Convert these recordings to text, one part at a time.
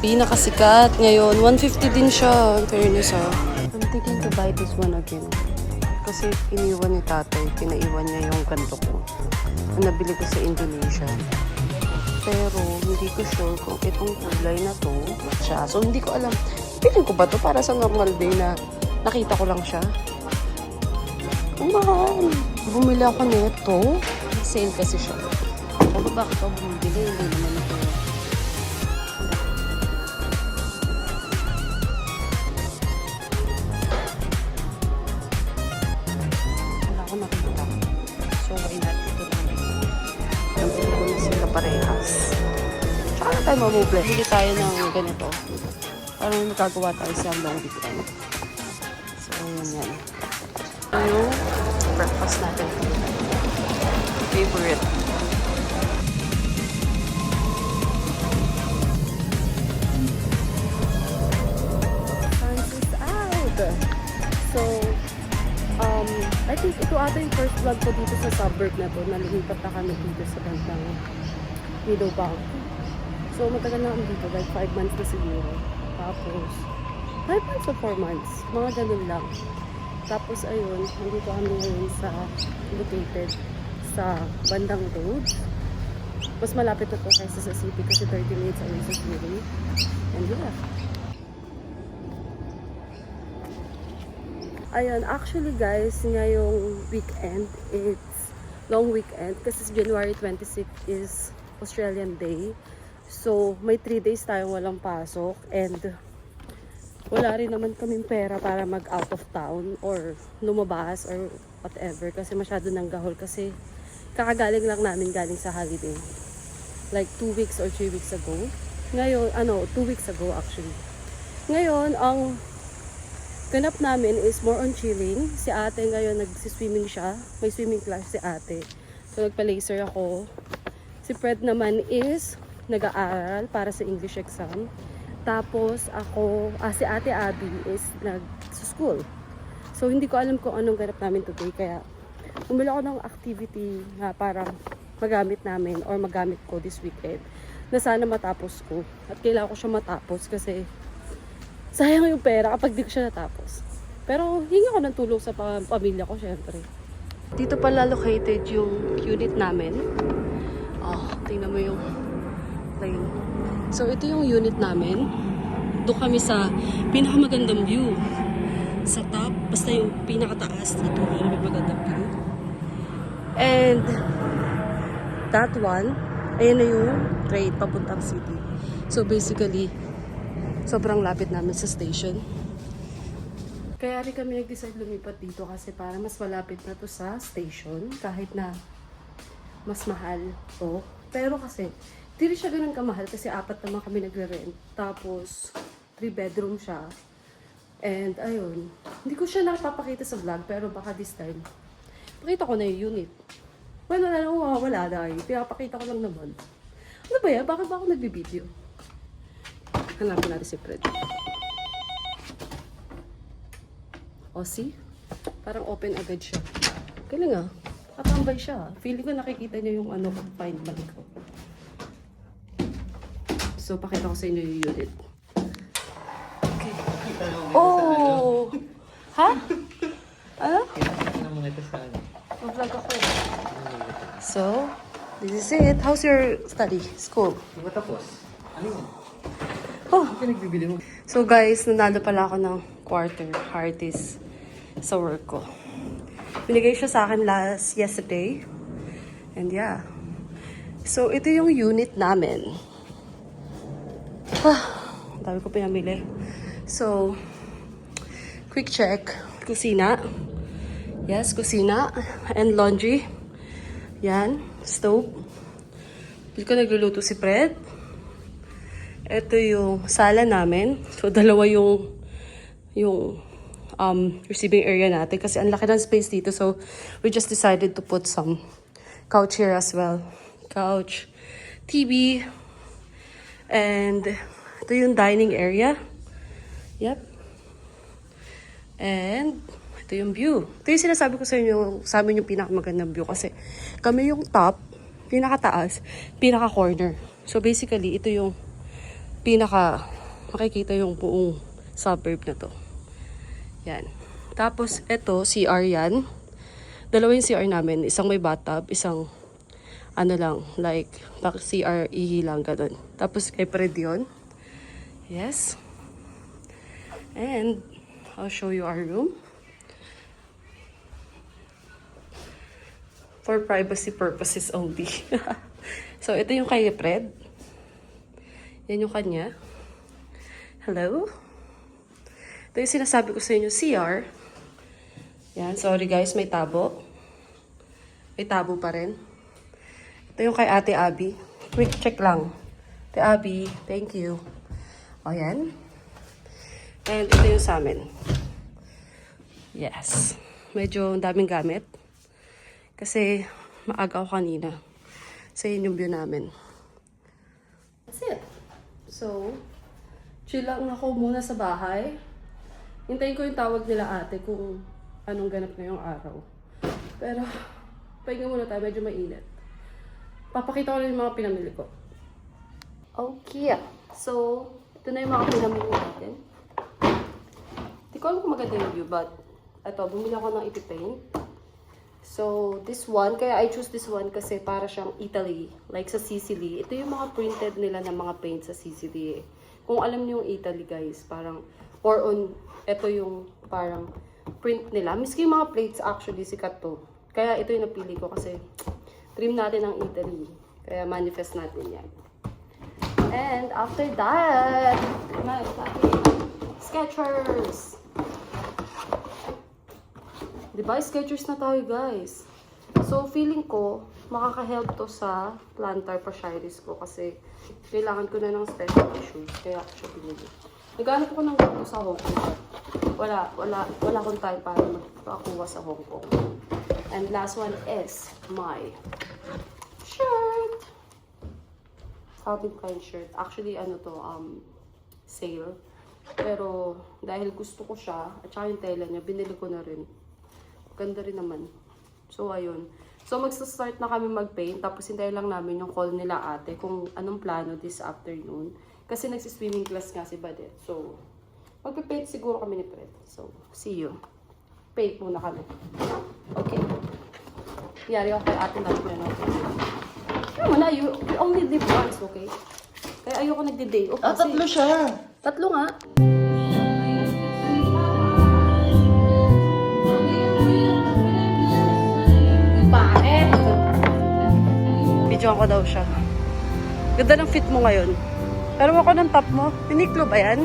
pinakasikat ngayon. 150 din siya. In fairness I'm thinking to buy this one again. Kasi iniwan ni tatay. Pinaiwan niya yung ganito ko. Na nabili ko sa Indonesia. Pero hindi ko sure kung itong kulay na to siya. So hindi ko alam. Feeling ko ba to para sa normal day na nakita ko lang siya? Ang mahal. Bumili ako nito. Sale kasi siya. Ako bakit ako bumili? Hindi naman ito. Wala ko nakita. So why not ito lang? Nabili ko na sila parehas. Tsaka na tayo mamuble. Bili tayo ng ganito. Parang magagawa tayo sa long weekend. So yan. Yung breakfast natin. Favorite. Sun is out. So, I think ito ata yung first vlog ko dito sa suburb na to. Nalipat na kami dito sa bandang Meadowbank. So, matagal na kami dito. Like 5 months na siguro. Tapos, 5 months or 4 months. Mga ganun lang. Tapos, ayun, nandito kami ngayon sa located sa bandang road. Mas malapit na to kaysa sa city kasi 30 minutes away sa city. And yeah. Ayun, actually guys, ngayong weekend, it's long weekend kasi January 26 is Australian Day. So, may 3 days tayong walang pasok and wala rin naman kaming pera para mag out of town or lumabas or whatever kasi masyado nang gahol kasi kakagaling lang namin galing sa holiday. Like 2 weeks or 3 weeks ago. Ngayon, 2 weeks ago actually. Ngayon, ang ganap namin is more on chilling. Si ate ngayon nagsiswimming siya. May swimming class si ate. So nagpa-laser ako. Si Fred naman is nag-aaral para sa English exam. Tapos ako, si ate Abby is nag-school. So hindi ko alam kung anong ganap namin today. Kaya bumili ako ng activity na para magamit namin or magamit ko this weekend. Na sana matapos ko. At kailangan ko siya matapos kasi sayang yung pera kapag di ko siya natapos. Pero hingi ako ng tulong sa pamilya ko, syempre. Dito pala located yung unit namin. Tingnan mo yung plane. So, ito yung unit namin. Doon kami sa pinakamagandang view. Sa top, basta yung pinakataas. Dito yung magandang view. And that one, ayan na yung train papuntang city. So, basically, sobrang lapit namin sa station. Kaya rin kami nag-decide lumipat dito kasi para mas malapit na to sa station kahit na mas mahal to. Pero kasi, di rin siya ganun kamahal kasi 4 naman kami nagre-rent. Tapos, 3 bedroom siya. And ayun, hindi ko siya napapakita sa vlog pero baka this time, pakita ko na yung unit. Well, wala dahil. Pinapakita ko lang naman. Ano ba yan? Bakit ba ako nagbibideo? Hanapin natin si Fred. O, see? Parang open agad siya. Galing katambay siya. Feeling ko nakikita niya yung find bag ko. So, pakita ko sa inyo yung unit. Okay. Oh! Ha? Ano? Mag-vlog ako. So, this is it. How's your study? School? Hindi tapos. Ano yun? Oh. Ano nagbibili mo? So guys, nanalo pala ako ng quarter hardest sa work ko. Binigay siya sa akin yesterday. And yeah. So ito yung unit namin. Dami ko pinamili. So, quick check. Kusina. Yes, kusina. And laundry. Yan. Stove. Dito ko nagluluto si Fred. Ito yung sala namin. So, dalawa yung receiving area natin. Kasi ang laki ng space dito. So, we just decided to put some couch here as well. Couch, TV, and ito yung dining area. Yep. And ito yung view. Ito yung sinasabi ko sa inyo, sa amin yung pinakamagandang view. Kasi kami yung top, pinakataas, pinaka-corner. So, basically, ito yung pinaka makikita yung buong suburb na to. Yan. Tapos, ito, CR yan. Dalawa yung CR namin. Isang may bathtub, isang ano lang, like, CR, ihi lang, ganun. Tapos, kay Fred yun. Yes. And, I'll show you our room. For privacy purposes only. So, ito yung kay Fred. Yan yung kanya. Hello? Ito yung sinasabi ko sa inyo, CR. Yan, sorry guys, may tabo. May tabo pa rin. Ito yung kay Ate Abby. Quick check lang. Ate Abby, thank you. O, yan. And ito yung sa amin. Yes. Medyo daming gamit. Kasi maaga ako kanina. So, yun yung view namin. That's it. So, chill lang ako muna sa bahay. Hintayin ko yung tawag nila ate kung anong ganap ngayong araw. Pero, pahinga muna tayo. Medyo mainit. Papakita ko lang yung mga pinamili ko. Okay. So, ito na yung mga pinamili natin. Hindi ko alam kung maganda yung view, but ito, bumili ako ng ipipaint. So, this one, kaya I choose this one kasi para siyang Italy, like sa Sicily. Ito yung mga printed nila ng mga paint sa Sicily. Kung alam niyo yung Italy, guys, parang, or on, ito yung parang print nila. Miski yung mga plates, actually, sikat to. Kaya ito yung napili ko kasi dream natin ng Italy. Kaya manifest natin yan. And after that, Skechers! Diba? Skechers na tayo, guys. So, feeling ko, makaka-help to sa plantar fasciitis ko kasi kailangan ko na ng special issues. Kaya ako siya pinili. Naghanap ko ng ganito sa Hong Kong. Wala akong time para magpakuha sa Hong Kong. And last one is my shirt. Calvin Klein shirt. Actually, ano to, sale. Pero, dahil gusto ko siya, at saka yung tela niya, binili ko na rin. Ganda rin naman. So, ayun. So, magsa-start na kami mag-paint. Tapos, hintayin lang namin yung call nila ate kung anong plano this afternoon. Kasi nagsiswimming class nga si Badet. So, magpe-paint siguro kami ni Fred. So, see you. Paint muna kami. Okay. Yari ako kay ate natin na natin. Ano mo na, you only live once, okay? Kaya ayoko nagde-day off. Kasi tatlo siya. Tatlo nga. Videoan ko daw siya. Ganda ng fit mo ngayon. Pero ako ng top mo. Piniklo ba yan?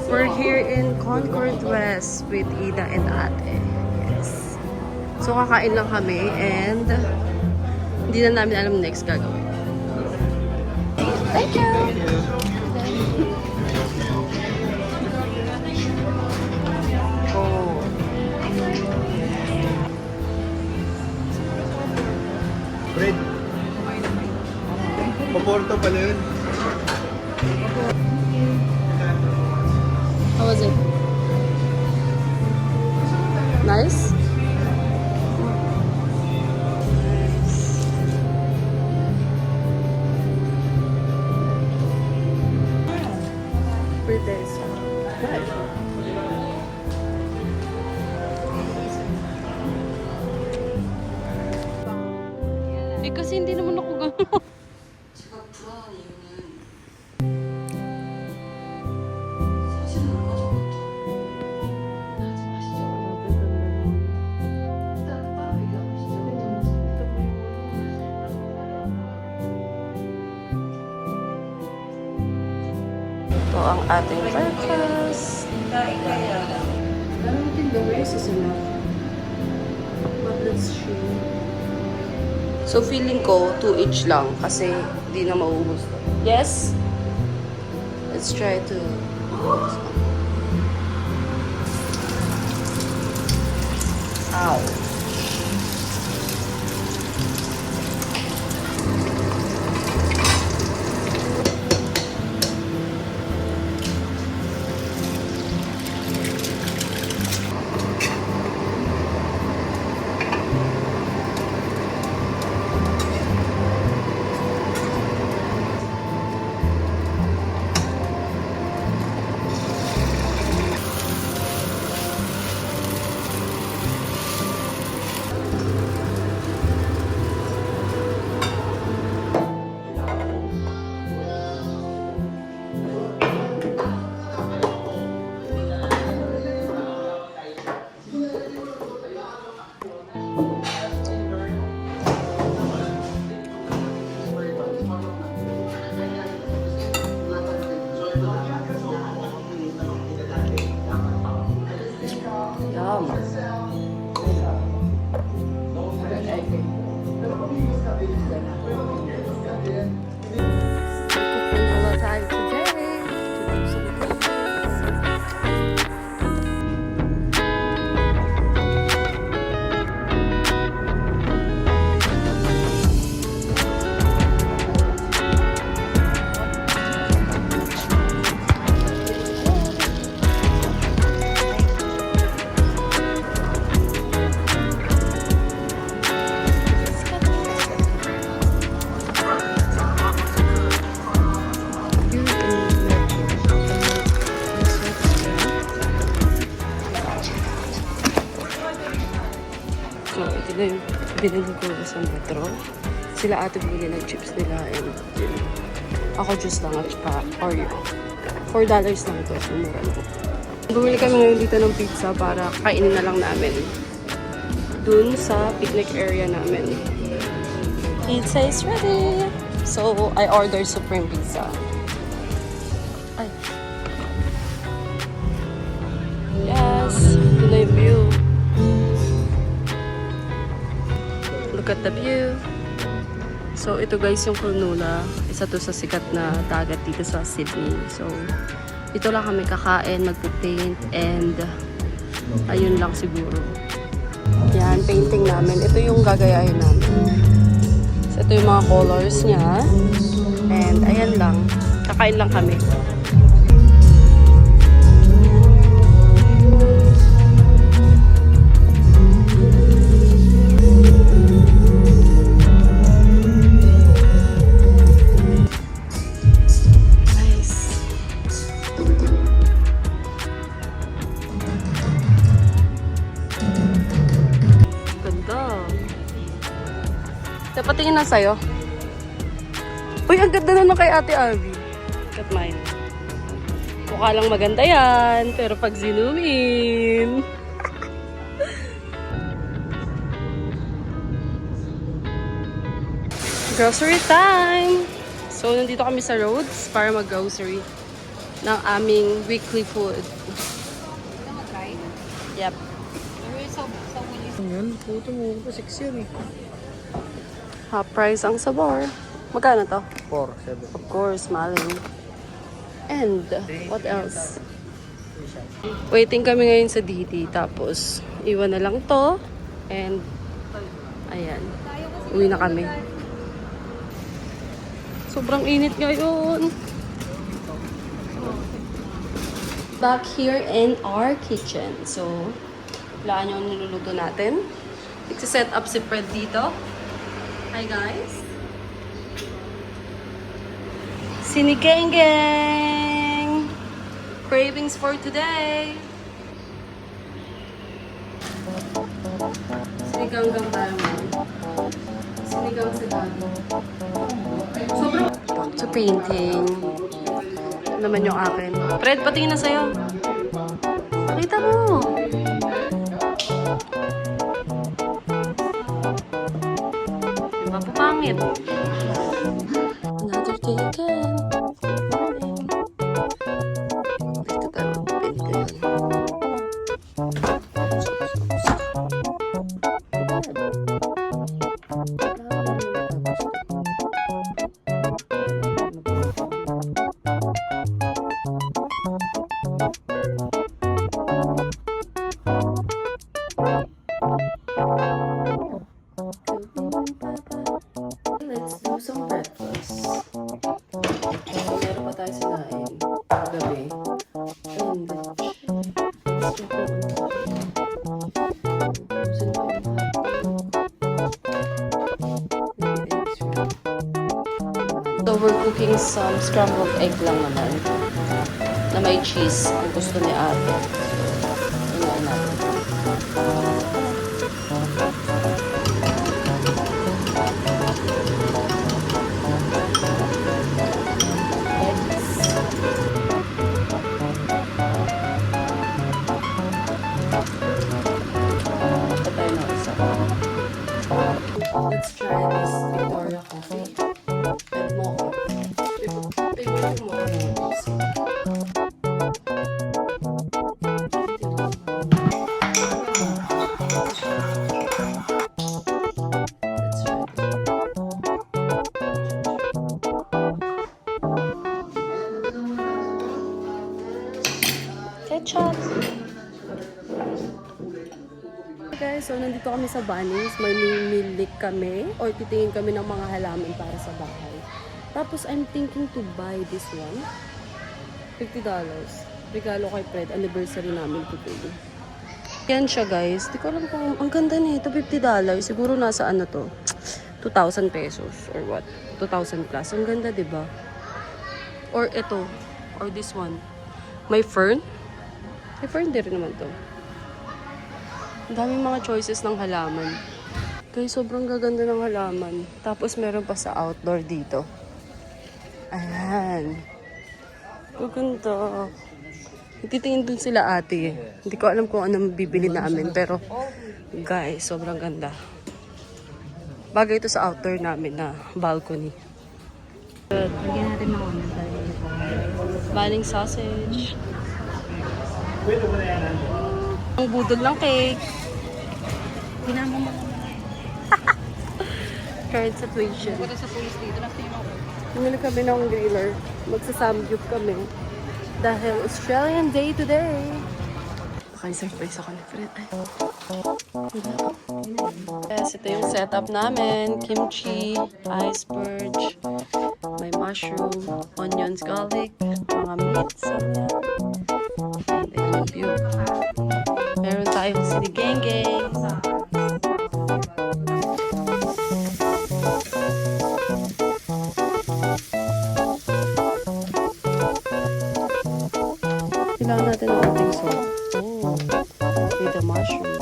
We're here in Concord West with Ida and Ate. Yes. So kakain lang kami and hindi na namin alam next gagawin. Thank you! Fred. Paporto pala yun. How was it? Nice? Pretty nice. Eh kasi hindi naman ako gano'n. Ito ang ating breakfast. Ano natin the rice is enough. But let's share. So feeling ko 2 each lang kasi di na mauubos. Yes? Let's try to Ow. Binili ko sa metro. Sila ate bumili ng chips nila and yun. Ako juice lang at saka Oreo. $4 lang ito. Mura lang. Bumili kami ngayon dito ng pizza para kainin na lang namin. Dun sa picnic area namin. Pizza is ready! So, I ordered Supreme Pizza. Ay. Yes! Ito na yung view. Look at the view. So, ito guys yung Cronulla. Isa to sa sikat na dagat dito sa Sydney. So, ito lang kami kakain, magpo-paint, and ayun lang siguro. Yan, painting namin. Ito yung gagayahin namin. So, ito yung mga colors niya. And ayan lang. Kakain lang kami. Patingin na sa'yo. Uy, ang ganda naman kay Ate Abby. Look at mine. Mukha lang maganda yan, pero pag zoom in. Grocery time! So, nandito kami sa Rhodes para mag-grocery ng aming weekly food. Yep. Yan, puto mo. 6 yan eh. Half price ang sabor. Magkano to? 4, 7. Of course, smiling. And, what else? Waiting kami ngayon sa DT. Tapos, iwan na lang to. And, ayan. Uwi na kami. Sobrang init ngayon. Back here in our kitchen. So, wala nyo ang niluluto natin. Nagsiset up si Fred dito. Hi guys! Sinigang! Cravings for today! Sinigang gambaman. Sinigang sigado. Sobrang... Back to painting. Ito naman yung akin. Fred, patingin na sa'yo. Pakita mo! Pangit. Another day again. Morning. Dito tayo mag-paint ngayon. Let's do some breakfast. Meron pa tayo sinain gabi. And so we're cooking some scrambled egg lang naman na may cheese ang gusto ni ate. So, inayin natin. Let's try this Victoria coffee and mocha. Favorite mocha. Ketchup. Guys, so nandito kami sa Bunnings. May mimilik kami or titingin kami ng mga halaman para sa bahay. Tapos I'm thinking to buy this one. $50. Regalo kay Fred. Anniversary namin today. Yan siya guys. Di ko alam kung ang ganda nito. $50. Siguro nasa ano to? 2,000 pesos or what? 2,000 plus. Ang ganda, diba? Or ito. Or this one. May fern. May fern din naman to. Ang daming mga choices ng halaman. Guys, sobrang gaganda ng halaman. Tapos meron pa sa outdoor dito. Ayan. Gaganda. Titingin dun sila ate. Hindi ko alam kung anong bibili namin. Pero, guys, sobrang ganda. Bagay ito sa outdoor namin na balcony. Lagyan natin mga unan tayo. Maling sausage. Ang budol ng cake. Tinama mo. Current situation. Punta sa police dito. Nakita mo. Bumili kami ng griller. Magsasamgyup kami. Dahil Australian Day today. Okay, surprise ako ni Fred. Ay. Yes, ito yung setup namin. Kimchi, iceberg, may mushroom, onions, garlic, mga meats. And ito yung view. Meron tayong sinigang-gang. Kailangan natin ng ating salt. Oh, with the mushroom.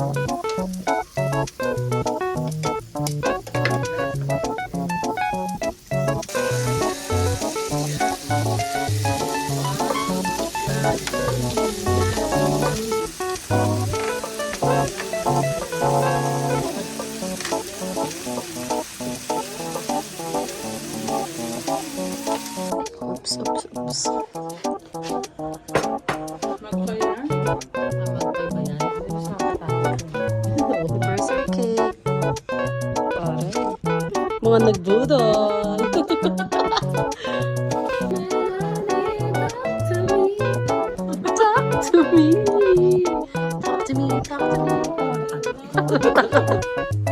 Oops, oops, oops. Anniversary cake. Pare. Mga nagbudol. Talk to me. Talk to me. Talk to me. Talk to me.